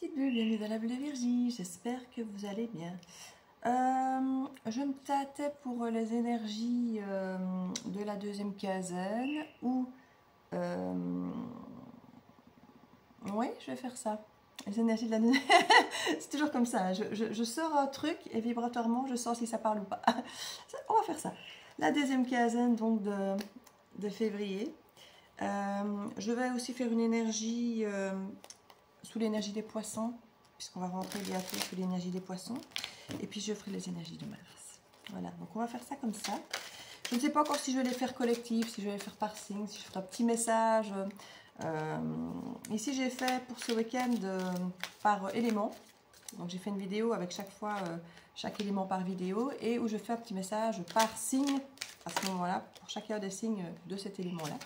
Petite bulle, bienvenue dans la bulle de Virgie, j'espère que vous allez bien. Je me tâtais pour les énergies de la deuxième quinzaine ou... oui, je vais faire ça. Les énergies de la deuxième... C'est toujours comme ça, hein. Je sors un truc et vibratoirement je sens si ça parle ou pas. On va faire ça. La deuxième quinzaine donc de février. Je vais aussi faire une énergie... sous l'énergie des poissons, puisqu'on va rentrer bientôt sous l'énergie des poissons. Et puis je ferai les énergies de Mars. Voilà, donc on va faire ça comme ça. Je ne sais pas encore si je vais les faire collectives, si je vais les faire par signe, si je ferai un petit message. Ici j'ai fait pour ce week-end par élément. Donc j'ai fait une vidéo avec chaque fois, chaque élément par vidéo, et où je fais un petit message par signe, à ce moment-là, pour chacun des signes de cet élément-là.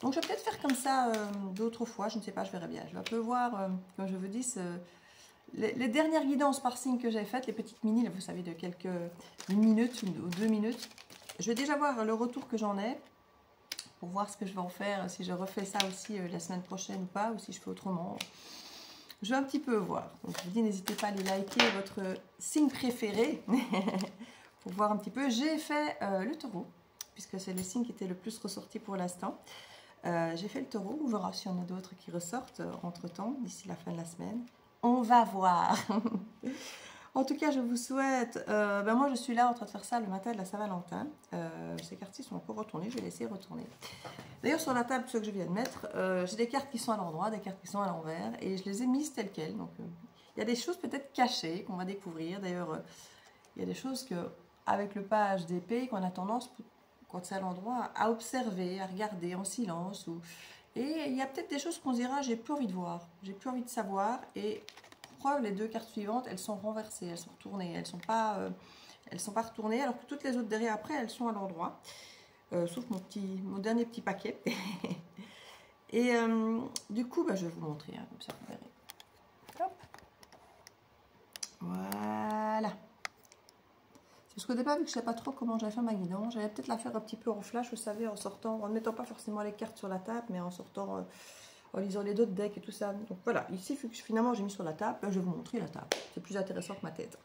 Donc je vais peut-être faire comme ça d'autres fois, je ne sais pas, je verrai bien. Je vais un peu voir, comme je vous dis, les dernières guidances par signe que j'ai faites, les petites mini, là, vous savez, de quelques minutes ou 2 minutes. Je vais déjà voir le retour que j'en ai, pour voir ce que je vais en faire, si je refais ça aussi la semaine prochaine ou pas, ou si je fais autrement. Je vais un petit peu voir. Donc je vous dis, n'hésitez pas à aller liker votre signe préféré, pour voir un petit peu. J'ai fait le taureau, puisque c'est le signe qui était le plus ressorti pour l'instant. J'ai fait le taureau, on verra s'il y en a d'autres qui ressortent entre-temps, d'ici la fin de la semaine. On va voir. En tout cas, je vous souhaite... moi, je suis là en train de faire ça le matin de la Saint-Valentin. Ces cartes sont encore retournées, je vais laisser retourner. D'ailleurs, sur la table, ce que je viens de mettre, j'ai des cartes qui sont à l'endroit, des cartes qui sont à l'envers, et je les ai mises telles quelles. Donc, il y a des choses peut-être cachées qu'on va découvrir. D'ailleurs, il y a des choses que, avec le page d'épée, qu'on a tendance... quand c'est à l'endroit, à observer, à regarder en silence. Et il y a peut-être des choses qu'on se dira, j'ai plus envie de voir, j'ai plus envie de savoir. Et preuve, les deux cartes suivantes, elles sont renversées, elles sont retournées, elles sont pas retournées, alors que toutes les autres derrière après, elles sont à l'endroit. Sauf mon dernier petit paquet. Et du coup, je vais vous montrer, hein, comme ça vous verrez. Hop. Voilà. Parce qu'au départ, vu que je ne sais pas trop comment j'allais faire ma guidance, j'allais peut-être la faire un petit peu en flash, vous savez, en sortant, en ne mettant pas forcément les cartes sur la table, mais en sortant, en lisant les autres decks et tout ça. Donc voilà, ici, finalement, j'ai mis sur la table, je vais vous montrer la table. C'est plus intéressant que ma tête.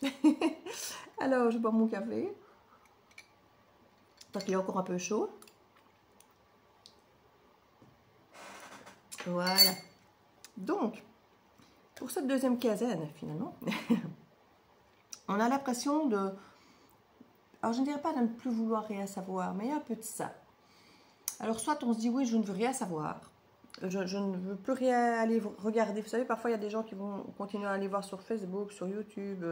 Alors, je bois mon café. Parce qu'il est encore un peu chaud. Voilà. Donc, pour cette deuxième quinzaine, finalement, on a l'impression de... Alors, je ne dirais pas de ne plus vouloir rien savoir, mais il y a un peu de ça. Alors, soit on se dit, oui, je ne veux rien savoir. Je ne veux plus rien aller regarder. Vous savez, parfois, il y a des gens qui vont continuer à aller voir sur Facebook, sur YouTube,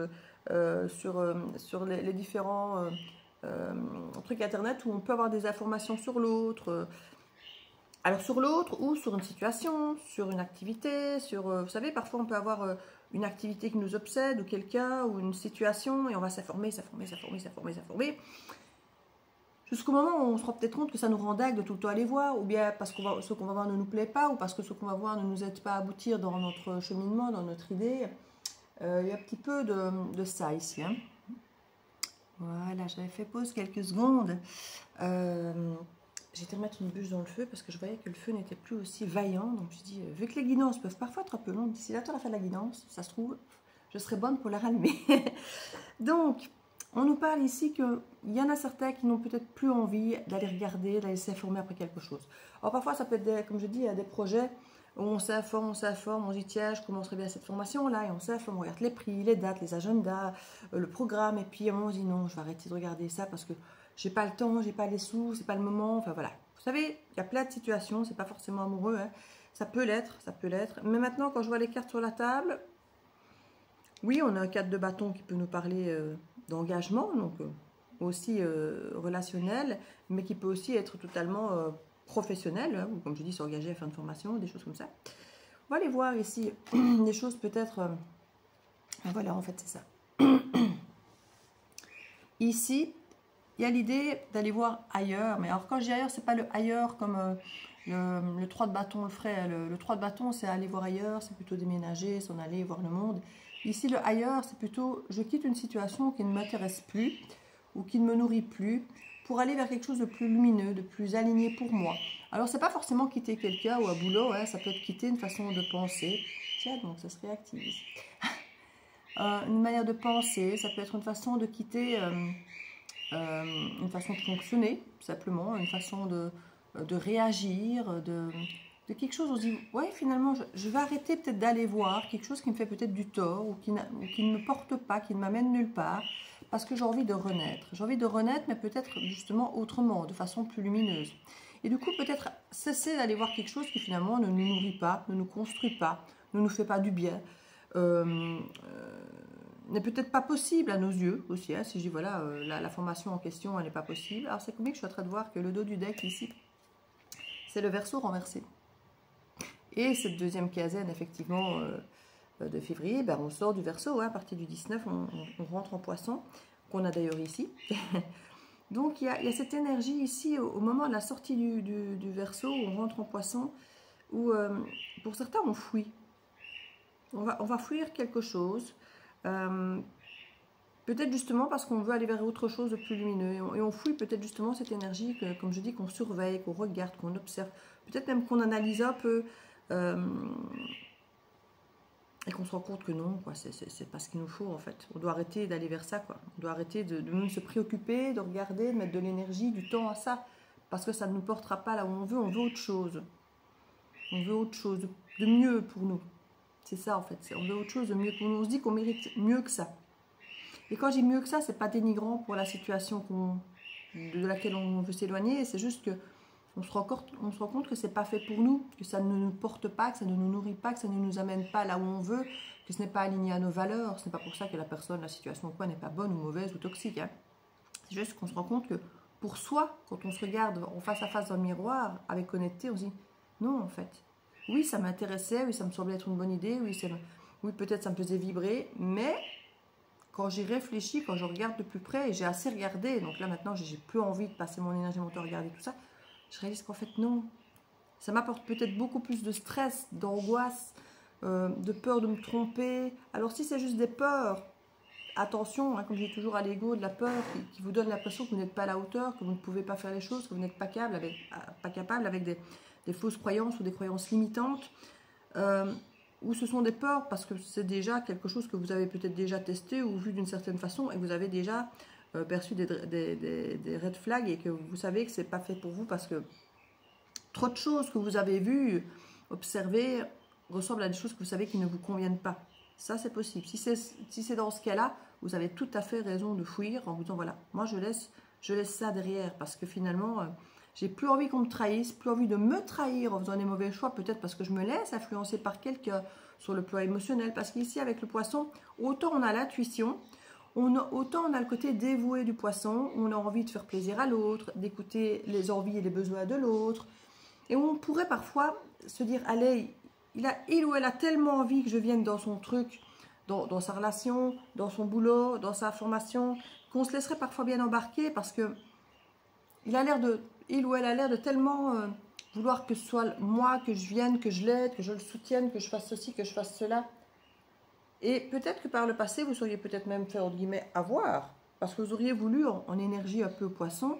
sur les différents trucs Internet où on peut avoir des informations sur l'autre. Alors, sur l'autre ou sur une situation, sur une activité, vous savez, parfois, on peut avoir une activité qui nous obsède ou quelqu'un ou une situation et on va s'informer. Jusqu'au moment où on se rend peut-être compte que ça nous rend dingue de tout le temps aller voir, ou bien parce que ce qu'on va voir ne nous plaît pas, ou parce que ce qu'on va voir ne nous aide pas à aboutir dans notre cheminement, dans notre idée. Il y a un petit peu de ça ici. Hein. Voilà, j'avais fait pause quelques secondes. J'ai été remettre une bûche dans le feu parce que je voyais que le feu n'était plus aussi vaillant. Donc je dis, vu que les guidances peuvent parfois être un peu longues, d'ici là, tu as fait la guidance, ça se trouve, je serais bonne pour la rallumer. Donc, on nous parle ici qu'il y en a certains qui n'ont peut-être plus envie d'aller regarder, d'aller s'informer après quelque chose. Alors parfois, ça peut être, comme je dis, il y a des projets où on s'informe, on dit tiens, je commencerai bien cette formation-là, et on s'informe, on regarde les prix, les dates, les agendas, le programme, et puis à un moment on dit non, je vais arrêter de regarder ça parce que j'ai pas le temps, j'ai pas les sous, c'est pas le moment, enfin voilà. Vous savez, il y a plein de situations, c'est pas forcément amoureux, hein. Ça peut l'être, mais maintenant quand je vois les cartes sur la table, oui, on a un 4 de bâton qui peut nous parler d'engagement, donc aussi relationnel, mais qui peut aussi être totalement professionnel, hein, ou comme je dis, s'engager à faire une formation, des choses comme ça. On va aller voir ici des choses peut-être... voilà, en fait, c'est ça. Ici, il y a l'idée d'aller voir ailleurs, mais alors quand je dis ailleurs, c'est pas le ailleurs comme le 3 de bâton le ferait. Le 3 de bâton, c'est aller voir ailleurs, c'est plutôt déménager, s'en aller, voir le monde. Ici, le ailleurs, c'est plutôt je quitte une situation qui ne m'intéresse plus ou qui ne me nourrit plus pour aller vers quelque chose de plus lumineux, de plus aligné pour moi. Alors, c'est pas forcément quitter quelqu'un ou un boulot, hein, ça peut être quitter une façon de penser. chat, donc ça se réactive ici. Une manière de penser, ça peut être une façon de quitter, une façon de fonctionner, simplement, une façon de réagir, de quelque chose, on se dit, ouais, finalement, je vais arrêter peut-être d'aller voir quelque chose qui me fait peut-être du tort, ou qui ne me porte pas, qui ne m'amène nulle part, parce que j'ai envie de renaître. J'ai envie de renaître, mais peut-être justement autrement, de façon plus lumineuse. Et du coup, peut-être cesser d'aller voir quelque chose qui finalement ne nous nourrit pas, ne nous construit pas, ne nous fait pas du bien, n'est peut-être pas possible à nos yeux aussi. Hein, si je dis, voilà, la formation en question, elle n'est pas possible. Alors, c'est comique, je suis en train de voir que le dos du deck ici, c'est le Verseau renversé. Et cette deuxième quinzaine, effectivement, de février, ben, on sort du Verseau. Hein, à partir du 19, on rentre en Poisson, qu'on a d'ailleurs ici. Donc, il y a cette énergie ici, au moment de la sortie du Verseau, où on rentre en Poisson, où, pour certains, on fuit. On va fuir quelque chose. Peut-être justement parce qu'on veut aller vers autre chose de plus lumineux. Et on fuit peut-être justement cette énergie, comme je dis, qu'on surveille, qu'on regarde, qu'on observe. Peut-être même qu'on analyse un peu. Et qu'on se rend compte que non, quoi, c'est pas ce qu'il nous faut en fait. On doit arrêter d'aller vers ça, quoi. On doit arrêter de même se préoccuper, de regarder, de mettre de l'énergie, du temps à ça. Parce que ça ne nous portera pas là où on veut autre chose. On veut autre chose, de mieux pour nous. C'est ça en fait, on veut autre chose de mieux pour nous. On se dit qu'on mérite mieux que ça. Et quand je dis mieux que ça, c'est pas dénigrant pour la situation de laquelle on veut s'éloigner, c'est juste que on se rend compte que c'est pas fait pour nous, que ça ne nous porte pas, que ça ne nous nourrit pas, que ça ne nous amène pas là où on veut, que ce n'est pas aligné à nos valeurs. Ce n'est pas pour ça que la personne, la situation ou quoi n'est pas bonne ou mauvaise ou toxique. Hein. C'est juste qu'on se rend compte que pour soi, quand on se regarde en face à face dans le miroir, avec honnêteté, on se dit non en fait. Oui, ça m'intéressait, oui, ça me semblait être une bonne idée, oui peut-être ça me faisait vibrer, mais quand j'y réfléchis, quand je regarde de plus près, et j'ai assez regardé, donc là maintenant j'ai plus envie de passer mon énergie, mon temps à regarder tout ça, je réalise qu'en fait non, ça m'apporte peut-être beaucoup plus de stress, d'angoisse, de peur de me tromper. Alors si c'est juste des peurs, attention, hein, comme je dis toujours à l'ego, de la peur qui vous donne l'impression que vous n'êtes pas à la hauteur, que vous ne pouvez pas faire les choses, que vous n'êtes pas capable avec des fausses croyances ou des croyances limitantes, ou ce sont des peurs parce que c'est déjà quelque chose que vous avez peut-être déjà testé ou vu d'une certaine façon et vous avez déjà perçu des red flags et que vous savez que c'est pas fait pour vous parce que trop de choses que vous avez vues, observées, ressemblent à des choses que vous savez qui ne vous conviennent pas. Ça, c'est possible. Si c'est dans ce cas-là, vous avez tout à fait raison de fuir en vous disant, voilà, moi je laisse ça derrière parce que finalement, j'ai plus envie qu'on me trahisse, plus envie de me trahir en faisant des mauvais choix, peut-être parce que je me laisse influencer par quelqu'un sur le plan émotionnel. Parce qu'ici, avec le poisson, autant on a l'intuition, autant on a le côté dévoué du poisson, on a envie de faire plaisir à l'autre, d'écouter les envies et les besoins de l'autre. Et on pourrait parfois se dire, allez, il ou elle a tellement envie que je vienne dans son truc, dans sa relation, dans son boulot, dans sa formation, qu'on se laisserait parfois bien embarquer parce que il ou elle a l'air de tellement vouloir que ce soit moi, que je vienne, que je l'aide, que je le soutienne, que je fasse ceci, que je fasse cela. Et peut-être que par le passé, vous seriez peut-être même fait, entre guillemets, avoir, parce que vous auriez voulu, en énergie un peu poisson,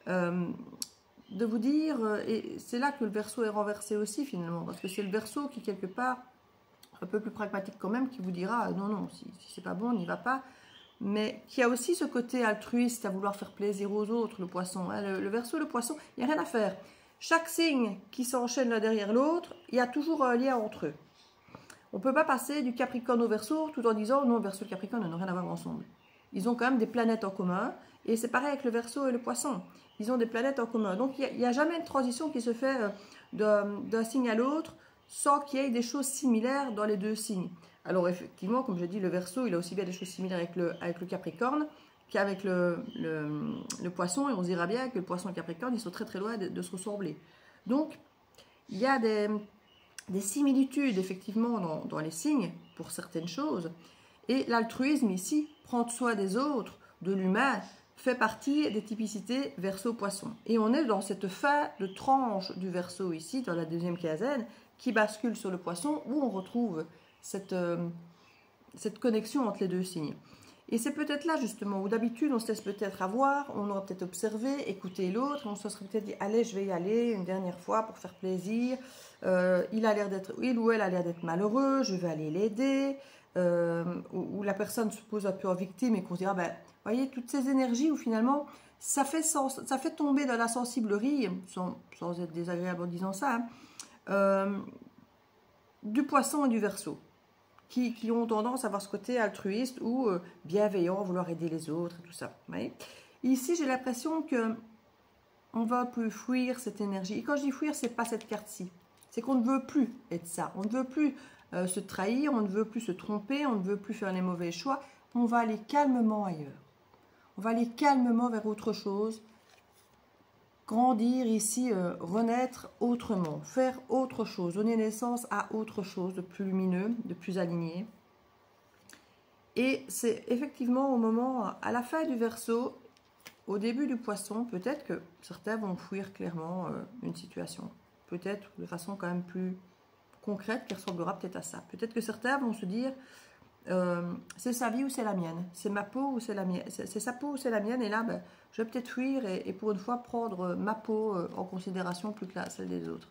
de vous dire, et c'est là que le Verseau est renversé aussi finalement, parce que c'est le Verseau qui, quelque part, un peu plus pragmatique quand même, qui vous dira, non, non, si c'est pas bon, on n'y va pas, mais qui a aussi ce côté altruiste à vouloir faire plaisir aux autres, le poisson. Hein, le Verseau, le poisson, il n'y a rien à faire. Chaque signe qui s'enchaîne l'un derrière l'autre, il y a toujours un lien entre eux. On ne peut pas passer du Capricorne au Verseau tout en disant, non, Verseau et le Capricorne n'ont rien à voir ensemble. Ils ont quand même des planètes en commun, et c'est pareil avec le Verseau et le Poisson. Ils ont des planètes en commun. Donc, il n'y a jamais une transition qui se fait d'un signe à l'autre sans qu'il y ait des choses similaires dans les deux signes. Alors, effectivement, comme je dis, le Verseau, il a aussi bien des choses similaires avec le Capricorne qu'avec le Poisson. Et on se dira bien que le Poisson et le Capricorne, ils sont très très loin de se ressembler. Donc, il y a des similitudes, effectivement, dans les signes pour certaines choses. Et l'altruisme, ici, prendre soin des autres, de l'humain, fait partie des typicités Verseau-Poisson. Et on est dans cette fin de tranche du Verseau ici, dans la deuxième quinzaine, qui bascule sur le Poisson, où on retrouve cette connexion entre les deux signes. Et c'est peut-être là justement où d'habitude on se laisse peut-être avoir, on aura peut-être observé, écouté l'autre, on se serait peut-être dit allez je vais y aller une dernière fois pour faire plaisir, il ou elle a l'air d'être malheureux, je vais aller l'aider, où la personne se pose un peu en victime et qu'on se dit ah ben voyez toutes ces énergies où finalement ça fait tomber dans la sensiblerie, sans être désagréable en disant ça, hein, du Poisson et du Verseau. Qui ont tendance à avoir ce côté altruiste ou bienveillant, vouloir aider les autres et tout ça. Vous voyez, ici, j'ai l'impression que on va un peu fuir cette énergie. Et quand je dis fuir, c'est pas cette carte-ci. C'est qu'on ne veut plus être ça. On ne veut plus se trahir, on ne veut plus se tromper, on ne veut plus faire les mauvais choix. On va aller calmement ailleurs. On va aller calmement vers autre chose. Grandir ici, renaître autrement, faire autre chose, donner naissance à autre chose de plus lumineux, de plus aligné. Et c'est effectivement au moment, à la fin du Verseau, au début du Poisson, peut-être que certains vont fuir clairement une situation. Peut-être de façon quand même plus concrète qui ressemblera peut-être à ça. Peut-être que certains vont se dire c'est sa vie ou c'est la mienne, c'est ma peau ou c'est la mienne, c'est sa peau ou c'est la mienne, et là ben, je vais peut-être fuir et pour une fois prendre ma peau en considération plus que celle des autres.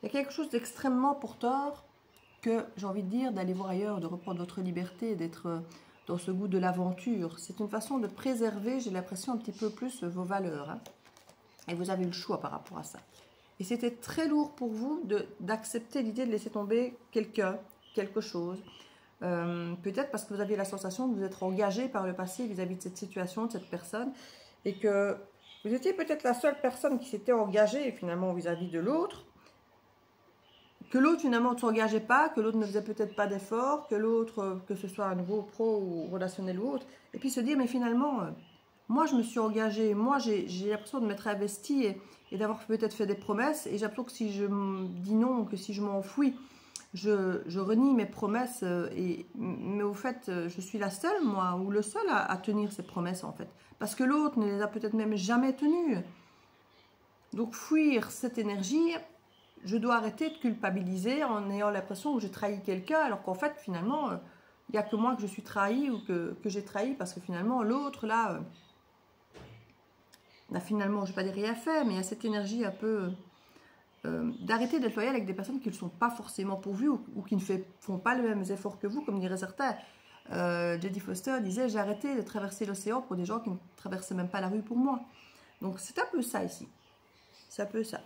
Il y a quelque chose d'extrêmement porteur que j'ai envie de dire d'aller voir ailleurs, de reprendre votre liberté, d'être dans ce goût de l'aventure. C'est une façon de préserver, j'ai l'impression, un petit peu plus vos valeurs, hein. Et vous avez le choix par rapport à ça. Et c'était très lourd pour vous d'accepter l'idée de laisser tomber quelqu'un, quelque chose. Peut-être parce que vous aviez la sensation de vous être engagé par le passé vis-à-vis de cette situation, de cette personne. Et que vous étiez peut-être la seule personne qui s'était engagée finalement vis-à-vis de l'autre. Que l'autre finalement ne s'engageait pas, que l'autre ne faisait peut-être pas d'efforts, que l'autre, que ce soit à nouveau pro ou relationnel ou autre. Et puis se dire, mais finalement, moi je me suis engagée, moi j'ai l'impression de m'être investie et d'avoir peut-être fait des promesses. Et j'ai l'impression que si je dis non, que si je m'enfuis, je renie mes promesses. Mais au fait, je suis la seule, moi, ou le seul à tenir ces promesses en fait. Parce que l'autre ne les a peut-être même jamais tenues. Donc fuir cette énergie... Je dois arrêter de culpabiliser en ayant l'impression que j'ai trahi quelqu'un, alors qu'en fait, finalement, il n'y a que moi que je suis trahi ou que j'ai trahi, parce que finalement, l'autre, là, n'a finalement, je ne vais pas dire rien fait, mais il y a cette énergie un peu d'arrêter d'être loyal avec des personnes qui ne sont pas forcément pourvues ou qui ne font pas les mêmes efforts que vous, comme diraient certains. Jodie Foster disait, j'ai arrêté de traverser l'océan pour des gens qui ne traversaient même pas la rue pour moi. Donc, c'est un peu ça ici. C'est un peu ça.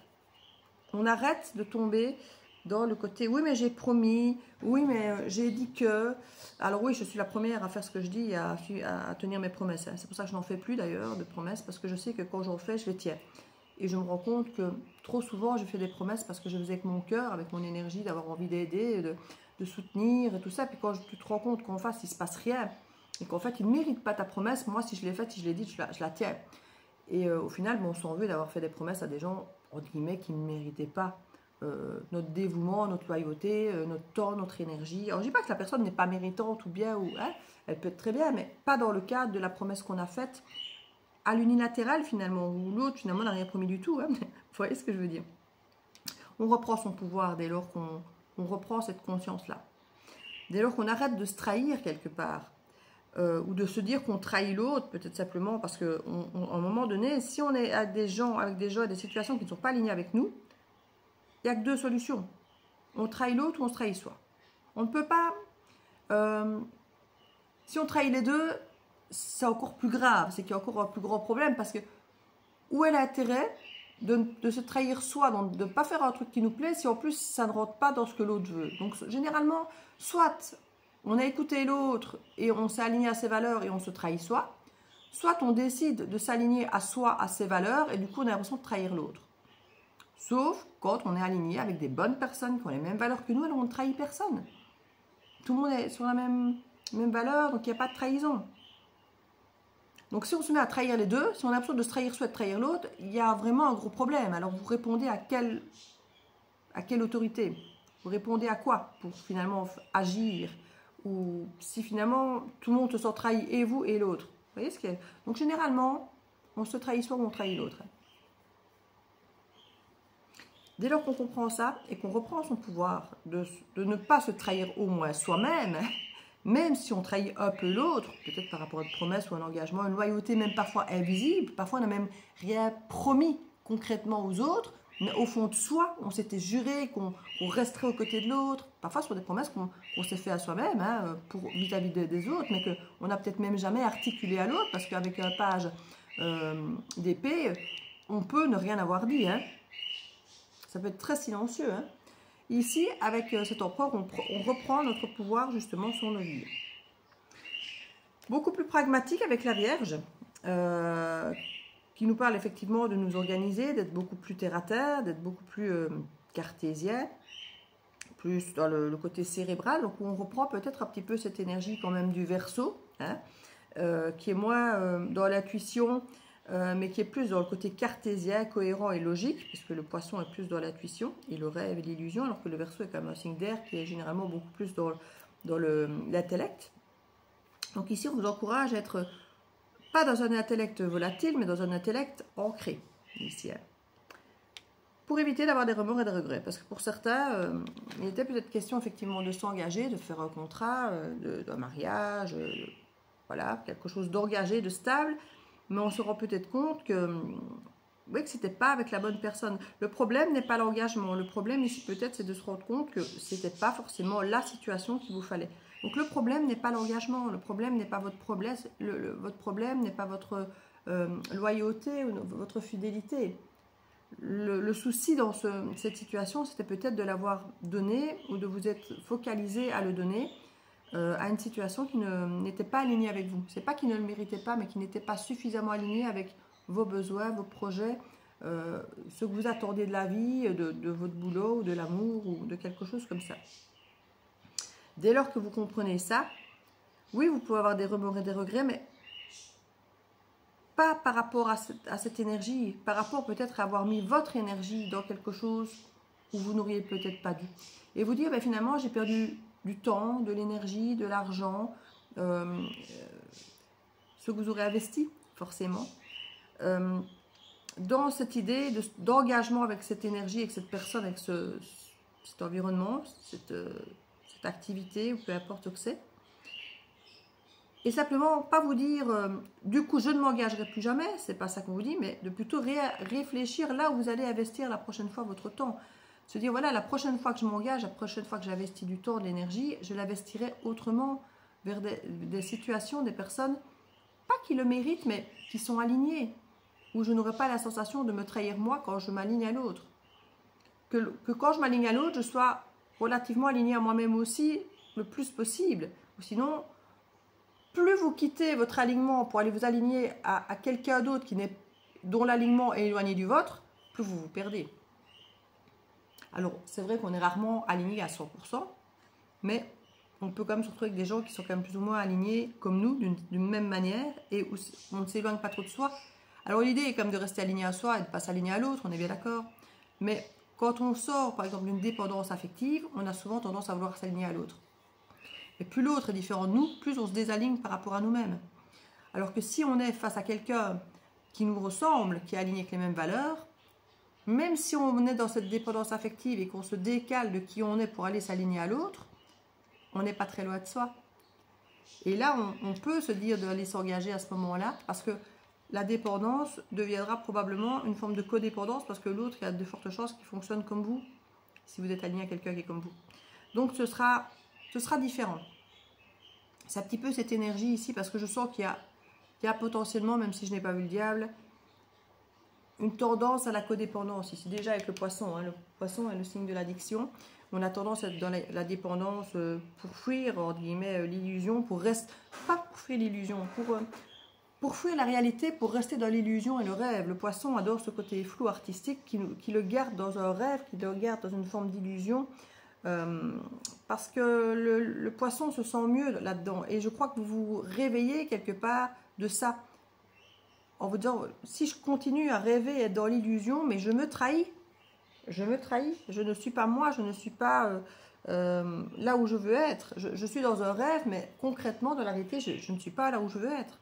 On arrête de tomber dans le côté « oui, mais j'ai promis, oui, mais j'ai dit que… » Alors oui, je suis la première à faire ce que je dis, à tenir mes promesses. C'est pour ça que je n'en fais plus d'ailleurs de promesses, parce que je sais que quand j'en fais, je les tiens. Et je me rends compte que trop souvent, je fais des promesses parce que je faisais avec mon cœur, avec mon énergie, d'avoir envie d'aider, de soutenir et tout ça. Puis quand tu te rends compte qu'en face, il ne se passe rien, et qu'en fait, il ne mérite pas ta promesse, moi, si je l'ai faite, si je l'ai dit, je la tiens. Et au final, bon, on s'en veut d'avoir fait des promesses à des gens, entre guillemets, qui ne méritaient pas notre dévouement, notre loyauté, notre temps, notre énergie. Alors, je ne dis pas que la personne n'est pas méritante ou bien, ou, hein, elle peut être très bien, mais pas dans le cadre de la promesse qu'on a faite à l'unilatéral, finalement, où l'autre, finalement, n'a rien promis du tout. Hein. Vous voyez ce que je veux dire? On reprend son pouvoir dès lors qu'on reprend cette conscience-là. Dès lors qu'on arrête de se trahir quelque part. Ou de se dire qu'on trahit l'autre, peut-être simplement parce qu'à un moment donné, si on est avec des gens, des situations qui ne sont pas alignées avec nous, il n'y a que deux solutions. On trahit l'autre ou on se trahit soi. On ne peut pas... si on trahit les deux, c'est encore plus grave, c'est qu'il y a encore un plus grand problème, parce que où est l'intérêt de se trahir soi, donc de ne pas faire un truc qui nous plaît, si en plus ça ne rentre pas dans ce que l'autre veut. Donc généralement, soit on a écouté l'autre et on s'est aligné à ses valeurs et on se trahit soi, soit on décide de s'aligner à soi, à ses valeurs, et du coup on a l'impression de trahir l'autre. Sauf quand on est aligné avec des bonnes personnes qui ont les mêmes valeurs que nous, alors on ne trahit personne. Tout le monde est sur la même valeur, donc il n'y a pas de trahison. Donc si on se met à trahir les deux, si on a l'impression de se trahir soi et de trahir l'autre, il y a vraiment un gros problème. Alors vous répondez à quelle autorité? Vous répondez à quoi pour finalement agir? Ou si finalement tout le monde se sent trahi, et vous et l'autre. Vous voyez ce qu'il y a? Donc généralement, on se trahit soi ou on trahit l'autre. Dès lors qu'on comprend ça et qu'on reprend son pouvoir de ne pas se trahir au moins soi-même, même si on trahit un peu l'autre, peut-être par rapport à une promesse ou un engagement, une loyauté même parfois invisible, parfois on n'a même rien promis concrètement aux autres, mais au fond de soi, on s'était juré qu'on resterait aux côtés de l'autre, parfois sur des promesses qu'on s'est fait à soi-même, hein, vis-à-vis des autres, mais qu'on n'a peut-être même jamais articulé à l'autre, parce qu'avec un page d'épée, on peut ne rien avoir dit. Hein. Ça peut être très silencieux. Hein. Ici, avec cet empereur, on reprend notre pouvoir justement sur nos vies. Beaucoup plus pragmatique avec la Vierge, qui nous parle effectivement de nous organiser, d'être beaucoup plus terre-à-terre, d'être beaucoup plus cartésien, plus dans le côté cérébral. Donc on reprend peut-être un petit peu cette énergie quand même du Verseau, hein, qui est moins dans l'intuition, mais qui est plus dans le côté cartésien, cohérent et logique, puisque le Poisson est plus dans l'intuition et le rêve et l'illusion, alors que le Verseau est quand même un signe d'air qui est généralement beaucoup plus dans l'intellect. Donc ici, on vous encourage à être pas dans un intellect volatile, mais dans un intellect ancré, ici. Hein. Pour éviter d'avoir des remords et des regrets. Parce que pour certains, il était peut-être question effectivement de s'engager, de faire un contrat, d'un mariage, voilà, quelque chose d'engagé, de stable, mais on se rend peut-être compte que, oui, que ce n'était pas avec la bonne personne. Le problème n'est pas l'engagement. Le problème ici peut-être c'est de se rendre compte que ce n'était pas forcément la situation qu'il vous fallait. Donc le problème n'est pas l'engagement, le problème n'est pas votre problème, votre problème n'est pas votre loyauté ou votre fidélité. Le souci dans cette situation, c'était peut-être de l'avoir donné ou de vous être focalisé à le donner à une situation qui n'était pas alignée avec vous. C'est pas qu'il ne le méritait pas, mais qui n'était pas suffisamment aligné avec vos besoins, vos projets, ce que vous attendez de la vie, de votre boulot, ou de l'amour, ou de quelque chose comme ça. Dès lors que vous comprenez ça, oui, vous pouvez avoir des remords et des regrets, mais pas par rapport à cette énergie, par rapport peut-être à avoir mis votre énergie dans quelque chose où vous n'auriez peut-être pas dû. Et vous dire, ben, finalement, j'ai perdu du temps, de l'énergie, de l'argent, ce que vous aurez investi, forcément, dans cette idée d'engagement avec cette énergie, avec cette personne, avec cet environnement, cette activité, ou peu importe ce que c'est. Et simplement, pas vous dire, du coup, je ne m'engagerai plus jamais, c'est pas ça qu'on vous dit, mais de plutôt réfléchir là où vous allez investir la prochaine fois votre temps. Se dire, voilà, la prochaine fois que je m'engage, la prochaine fois que j'investis du temps, de l'énergie, je l'investirai autrement vers des situations, des personnes, pas qui le méritent, mais qui sont alignées, où je n'aurai pas la sensation de me trahir moi quand je m'aligne à l'autre. Que quand je m'aligne à l'autre, je sois relativement alignée à moi-même aussi, le plus possible. Ou sinon, plus vous quittez votre alignement pour aller vous aligner à quelqu'un d'autre dont l'alignement est éloigné du vôtre, plus vous vous perdez. Alors, c'est vrai qu'on est rarement aligné à 100%, mais on peut quand même se retrouver avec des gens qui sont quand même plus ou moins alignés comme nous, d'une même manière, et où on ne s'éloigne pas trop de soi. Alors, l'idée est quand même de rester aligné à soi et de ne pas s'aligner à l'autre, on est bien d'accord. Mais quand on sort, par exemple, d'une dépendance affective, on a souvent tendance à vouloir s'aligner à l'autre. Et plus l'autre est différent de nous, plus on se désaligne par rapport à nous-mêmes. Alors que si on est face à quelqu'un qui nous ressemble, qui est aligné avec les mêmes valeurs, même si on est dans cette dépendance affective et qu'on se décale de qui on est pour aller s'aligner à l'autre, on n'est pas très loin de soi. Et là, on peut se dire d'aller s'engager à ce moment-là, parce que la dépendance deviendra probablement une forme de codépendance, parce que l'autre, il y a de fortes chances qu'il fonctionne comme vous, si vous êtes aligné à quelqu'un qui est comme vous. Donc ce sera différent. C'est un petit peu cette énergie ici, parce que je sens qu'il y a potentiellement, même si je n'ai pas vu le diable, une tendance à la codépendance ici, déjà avec le Poisson. Hein. Le Poisson est le signe de l'addiction. On a tendance à être dans la dépendance pour fuir, entre guillemets, l'illusion, pas pour fuir l'illusion, pour fuir la réalité, pour rester dans l'illusion et le rêve. Le Poisson adore ce côté flou artistique qui le garde dans un rêve, qui le garde dans une forme d'illusion. Parce que le Poisson se sent mieux là-dedans. Et je crois que vous vous réveillez quelque part de ça. En vous disant, si je continue à rêver et être dans l'illusion, mais je me trahis. Je me trahis. Je ne suis pas moi, je ne suis pas là où je veux être. Je suis dans un rêve, mais concrètement, dans la réalité, je ne suis pas là où je veux être.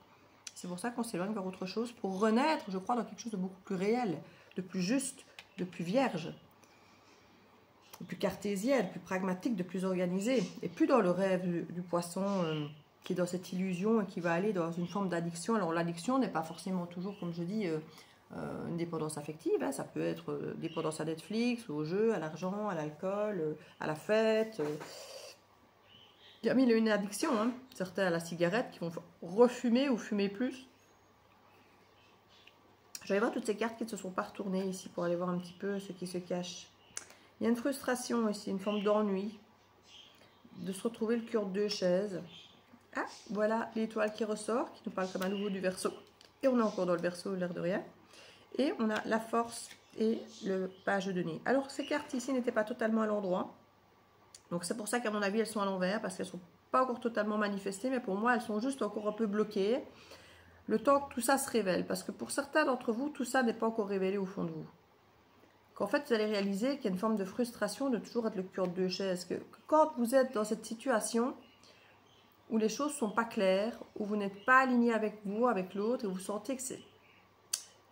C'est pour ça qu'on s'éloigne vers autre chose, pour renaître, je crois, dans quelque chose de beaucoup plus réel, de plus juste, de plus vierge. plus cartésien, de plus pragmatique, de plus organisé, et plus dans le rêve du poisson qui est dans cette illusion et qui va aller dans une forme d'addiction. Alors l'addiction n'est pas forcément toujours, comme je dis, une dépendance affective, hein. Ça peut être dépendance à Netflix, au jeu, à l'argent, à l'alcool, à la fête. Il y a une addiction, hein. Certains à la cigarette qui vont refumer ou fumer plus. Je vais aller voir toutes ces cartes qui ne se sont pas retournées ici pour aller voir un petit peu ce qui se cache. Il y a une frustration ici, une forme d'ennui, de se retrouver le cul de deux chaises. Ah, voilà l'étoile qui ressort, qui nous parle comme à nouveau du Verseau. Et on est encore dans le Verseau, l'air de rien. Et on a la force et le page de denier. Alors ces cartes ici n'étaient pas totalement à l'endroit. Donc c'est pour ça qu'à mon avis elles sont à l'envers, parce qu'elles ne sont pas encore totalement manifestées, mais pour moi elles sont juste encore un peu bloquées. Le temps que tout ça se révèle, parce que pour certains d'entre vous, tout ça n'est pas encore révélé au fond de vous. Qu'en fait, vous allez réaliser qu'il y a une forme de frustration de toujours être le cul de deux chaises. Que quand vous êtes dans cette situation où les choses ne sont pas claires, où vous n'êtes pas aligné avec vous, avec l'autre, et vous sentez que c'est...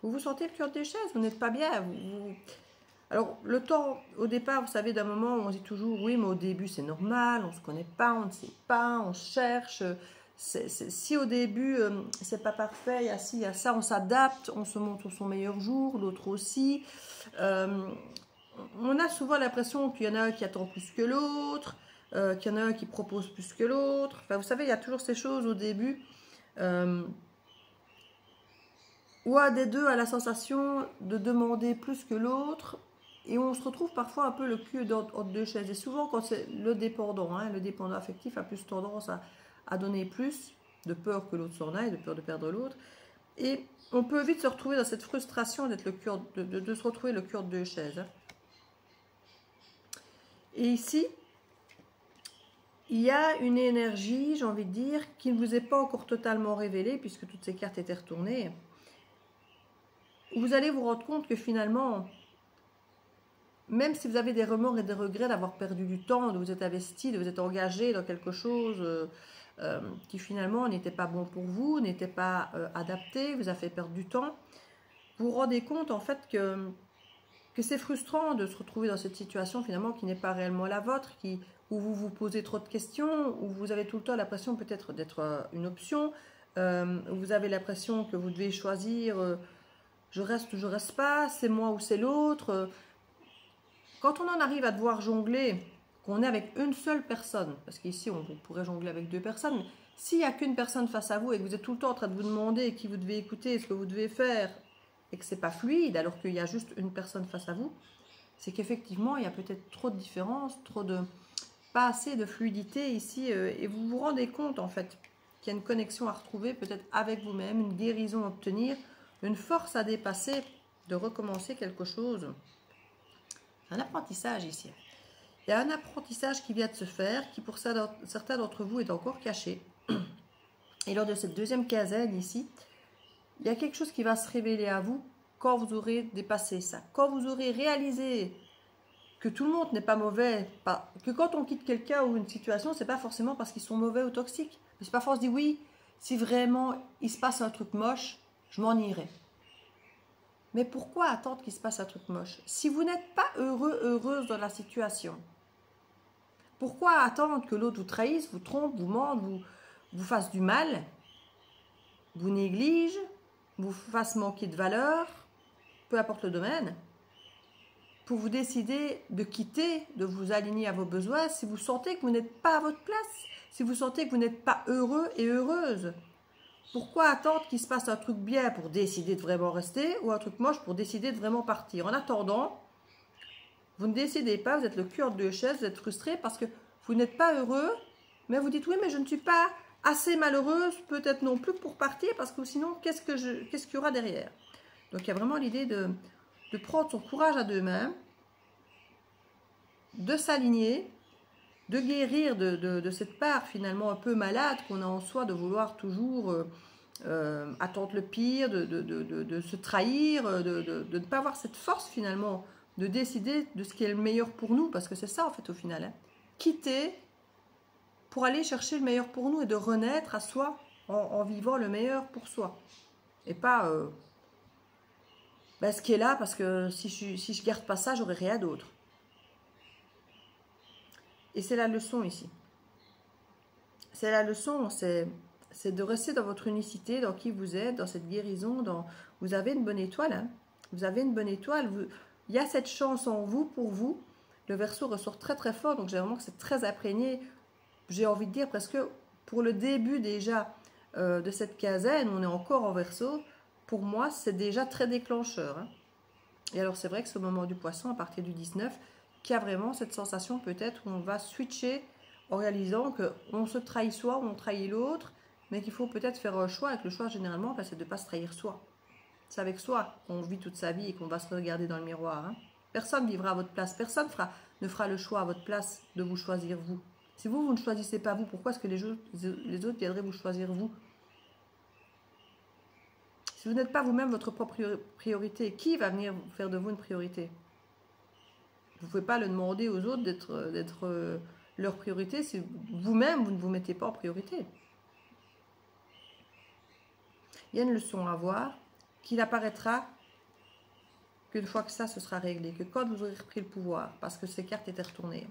Vous vous sentez le cul de deux chaises, vous n'êtes pas bien. Alors, le temps, au départ, vous savez, d'un moment, on dit toujours, oui, mais au début, c'est normal, on ne se connaît pas, on ne sait pas, on cherche... Si au début, c'est pas parfait, il y a ci, il y a ça, on s'adapte, on se montre son meilleur jour, l'autre aussi. On a souvent l'impression qu'il y en a un qui attend plus que l'autre, qu'il y en a un qui propose plus que l'autre. Enfin, vous savez, il y a toujours ces choses au début où un des deux a la sensation de demander plus que l'autre. Et on se retrouve parfois un peu le cul entre deux chaises. Et souvent, quand c'est le dépendant, hein, le dépendant affectif a plus tendance à donner plus, de peur que l'autre s'en aille, de peur de perdre l'autre. Et on peut vite se retrouver dans cette frustration d'être le cœur, de se retrouver le cœur de deux chaises. Hein. Et ici, il y a une énergie, j'ai envie de dire, qui ne vous est pas encore totalement révélée, puisque toutes ces cartes étaient retournées. Vous allez vous rendre compte que finalement, même si vous avez des remords et des regrets d'avoir perdu du temps, de vous être investi, de vous être engagé dans quelque chose qui finalement n'était pas bon pour vous, n'était pas adapté, vous a fait perdre du temps, vous vous rendez compte en fait que c'est frustrant de se retrouver dans cette situation finalement qui n'est pas réellement la vôtre, où vous vous posez trop de questions, où vous avez tout le temps l'impression peut-être d'être une option, où vous avez l'impression que vous devez choisir je reste ou je reste pas, c'est moi ou c'est l'autre. Quand on en arrive à devoir jongler, qu'on est avec une seule personne, parce qu'ici on pourrait jongler avec deux personnes, mais s'il n'y a qu'une personne face à vous et que vous êtes tout le temps en train de vous demander qui vous devez écouter, ce que vous devez faire, et que ce n'est pas fluide alors qu'il y a juste une personne face à vous, c'est qu'effectivement il y a peut-être trop de différence, pas assez de fluidité ici, et vous vous rendez compte en fait qu'il y a une connexion à retrouver peut-être avec vous-même, une guérison à obtenir, une force à dépasser, de recommencer quelque chose. Un apprentissage ici. Il y a un apprentissage qui vient de se faire, qui pour certains d'entre vous est encore caché. Et lors de cette deuxième quinzaine ici, il y a quelque chose qui va se révéler à vous quand vous aurez dépassé ça. Quand vous aurez réalisé que tout le monde n'est pas mauvais, que quand on quitte quelqu'un ou une situation, c'est pas forcément parce qu'ils sont mauvais ou toxiques. C'est pas forcément se dire oui, si vraiment il se passe un truc moche, je m'en irai. Mais pourquoi attendre qu'il se passe un truc moche? Si vous n'êtes pas heureux, heureuse dans la situation, pourquoi attendre que l'autre vous trahisse, vous trompe, vous mente, vous fasse du mal, vous néglige, vous fasse manquer de valeur, peu importe le domaine, pour vous décider de quitter, de vous aligner à vos besoins, si vous sentez que vous n'êtes pas à votre place, si vous sentez que vous n'êtes pas heureux et heureuse? Pourquoi attendre qu'il se passe un truc bien pour décider de vraiment rester ou un truc moche pour décider de vraiment partir? En attendant, vous ne décidez pas, vous êtes le cul entre deux chaises, vous êtes frustré parce que vous n'êtes pas heureux, mais vous dites oui, mais je ne suis pas assez malheureuse, peut-être non plus pour partir, parce que sinon, qu'est-ce qu'il y aura derrière? Donc il y a vraiment l'idée de prendre son courage à deux mains, de s'aligner, de guérir de cette part finalement un peu malade qu'on a en soi, de vouloir toujours attendre le pire, de se trahir, de ne pas avoir cette force finalement, de décider de ce qui est le meilleur pour nous, parce que c'est ça en fait au final. Hein. Quitter pour aller chercher le meilleur pour nous et de renaître à soi en vivant le meilleur pour soi. Et pas ce qui est là, parce que si je garde pas ça, j'aurai rien d'autre. Et c'est la leçon ici. C'est la leçon, c'est de rester dans votre unicité, dans qui vous êtes, dans cette guérison. Vous avez une bonne étoile. Hein. Vous avez une bonne étoile. Il y a cette chance en vous, pour vous. Le Verseau ressort très très fort, donc j'ai vraiment que c'est très imprégné. J'ai envie de dire presque pour le début déjà de cette quinzaine, on est encore en Verseau. Pour moi, c'est déjà très déclencheur. Hein. Et alors c'est vrai que c'est au moment du Poisson, à partir du 19, qu'il y a vraiment cette sensation peut-être où on va switcher en réalisant qu'on se trahit soi, on trahit l'autre, mais qu'il faut peut-être faire un choix, et que le choix généralement, c'est de ne pas se trahir soi. C'est avec soi qu'on vit toute sa vie et qu'on va se regarder dans le miroir. Hein. Personne ne vivra à votre place, personne ne fera le choix à votre place de vous choisir vous. Si vous ne choisissez pas vous, pourquoi est-ce que les autres viendraient vous choisir vous? Si vous n'êtes pas vous-même votre propre priorité, qui va venir faire de vous une priorité? Vous ne pouvez pas le demander aux autres d'être leur priorité si vous-même, vous ne vous mettez pas en priorité. Il y a une leçon à voir qui n'apparaîtra qu'une fois que ça se sera réglé, que quand vous aurez repris le pouvoir, parce que ces cartes étaient retournées.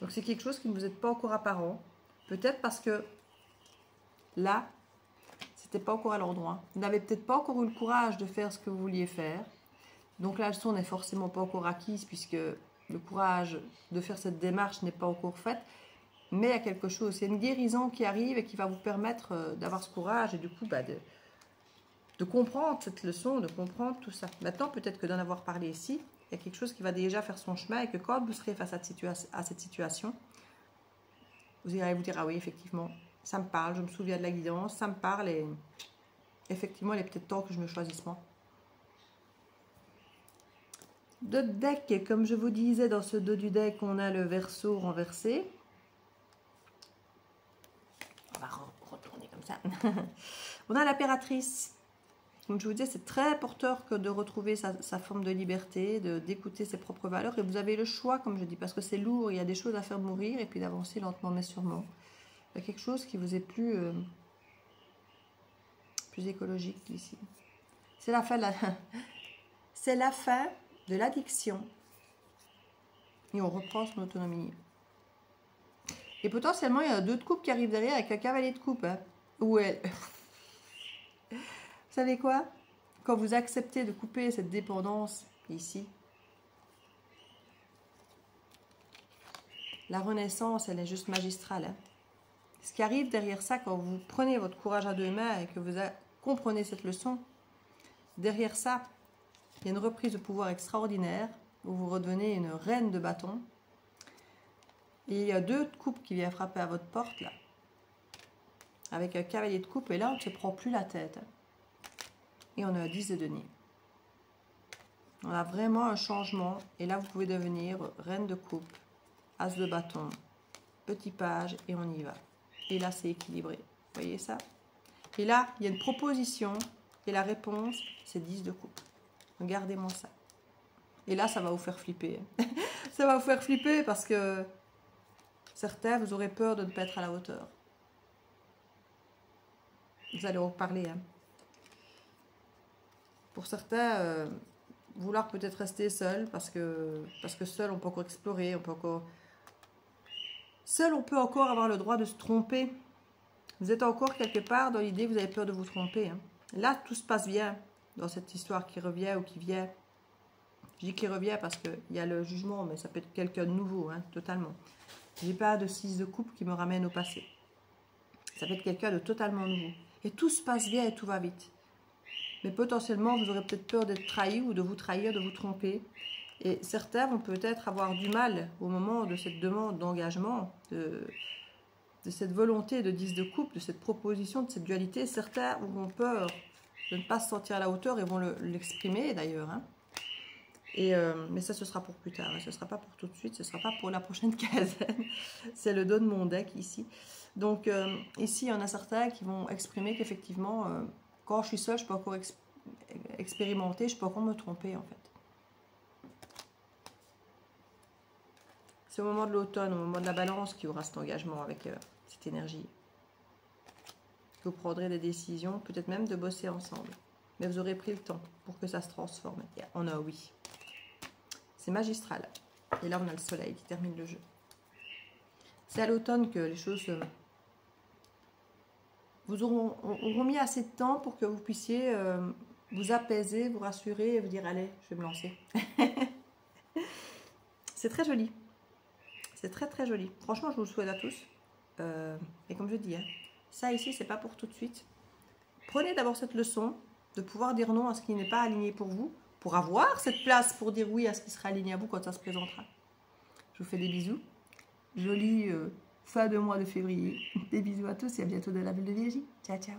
Donc c'est quelque chose qui ne vous est pas encore apparent, peut-être parce que là, c'était pas encore à l'endroit. Vous n'avez peut-être pas encore eu le courage de faire ce que vous vouliez faire. Donc la leçon n'est forcément pas encore acquise, puisque le courage de faire cette démarche n'est pas encore faite. Mais il y a quelque chose, c'est une guérison qui arrive et qui va vous permettre d'avoir ce courage et du coup de comprendre cette leçon, de comprendre tout ça. Maintenant, peut-être que d'en avoir parlé ici, il y a quelque chose qui va déjà faire son chemin et que quand vous serez face à cette situation, vous irez vous dire, ah oui, effectivement, ça me parle, je me souviens de la guidance, ça me parle et effectivement, il est peut-être temps que je me choisisse moi. D'autres decks, comme je vous disais, dans ce dos du deck, on a le Verseau renversé. On va retourner comme ça. On a l'Impératrice. Comme je vous disais, c'est très porteur que de retrouver sa forme de liberté, d'écouter ses propres valeurs. Et vous avez le choix, comme je dis, parce que c'est lourd, il y a des choses à faire mourir, et puis d'avancer lentement mais sûrement. Il y a quelque chose qui vous est plus écologique ici. C'est la fin de c'est la fin de l'addiction. Et on reprend son autonomie. Et potentiellement, il y a 2 de coupe qui arrivent derrière avec un cavalier de coupe. Hein, où elle... Vous savez quoi? Quand vous acceptez de couper cette dépendance, ici, la renaissance, elle est juste magistrale. Hein. Ce qui arrive derrière ça, quand vous prenez votre courage à 2 mains et que vous comprenez cette leçon, derrière ça, il y a une reprise de pouvoir extraordinaire où vous redevenez une reine de bâton. Et il y a 2 de coupe qui viennent frapper à votre porte, là. Avec un cavalier de coupe, et là, on ne se prend plus la tête. Et on a un 10 de denier. On a vraiment un changement. Et là, vous pouvez devenir reine de coupe, as de bâton, petit page, et on y va. Et là, c'est équilibré. Vous voyez ça? Et là, il y a une proposition, et la réponse, c'est 10 de coupe. Regardez-moi ça. Et là, ça va vous faire flipper. Ça va vous faire flipper parce que certains, vous aurez peur de ne pas être à la hauteur. Vous allez en reparler. Hein. Pour certains, vouloir peut-être rester seul parce que seul, on peut encore explorer, seul, on peut encore avoir le droit de se tromper. Vous êtes encore quelque part dans l'idée que vous avez peur de vous tromper. Hein. Là, tout se passe bien dans cette histoire qui revient ou qui vient. Je dis qui revient parce qu'il y a le jugement, mais ça peut être quelqu'un de nouveau, hein, totalement. Je n'ai pas de 6 de coupe qui me ramène au passé. Ça peut être quelqu'un de totalement nouveau. Et tout se passe bien et tout va vite. Mais potentiellement, vous aurez peut-être peur d'être trahi ou de vous trahir, de vous tromper. Et certains vont peut-être avoir du mal au moment de cette demande d'engagement, de cette volonté de 10 de coupe, de cette proposition, de cette dualité. Certains auront peur de ne pas se sentir à la hauteur et vont l'exprimer d'ailleurs. Hein. Mais ça, ce sera pour plus tard. Hein. Ce ne sera pas pour tout de suite, ce ne sera pas pour la prochaine quinzaine. C'est le dos de mon deck ici. Donc ici, il y en a certains qui vont exprimer qu'effectivement, quand je suis seule, je peux encore expérimenter, je peux encore me tromper en fait. C'est au moment de l'automne, au moment de la balance, qu'il y aura cet engagement avec cette énergie. Vous prendrez des décisions, peut-être même de bosser ensemble. Mais vous aurez pris le temps pour que ça se transforme. Et on a oui. C'est magistral. Et là, on a le soleil qui termine le jeu. C'est à l'automne que les choses vous auront mis assez de temps pour que vous puissiez vous apaiser, vous rassurer et vous dire allez, je vais me lancer. C'est très joli. C'est très très joli. Franchement, je vous le souhaite à tous. Et comme je dis, hein, ça ici, c'est pas pour tout de suite. Prenez d'abord cette leçon de pouvoir dire non à ce qui n'est pas aligné pour vous, pour avoir cette place pour dire oui à ce qui sera aligné à vous quand ça se présentera. Je vous fais des bisous. Jolie fin de mois de février. Des bisous à tous et à bientôt dans la bulle de Virginie. Ciao, ciao.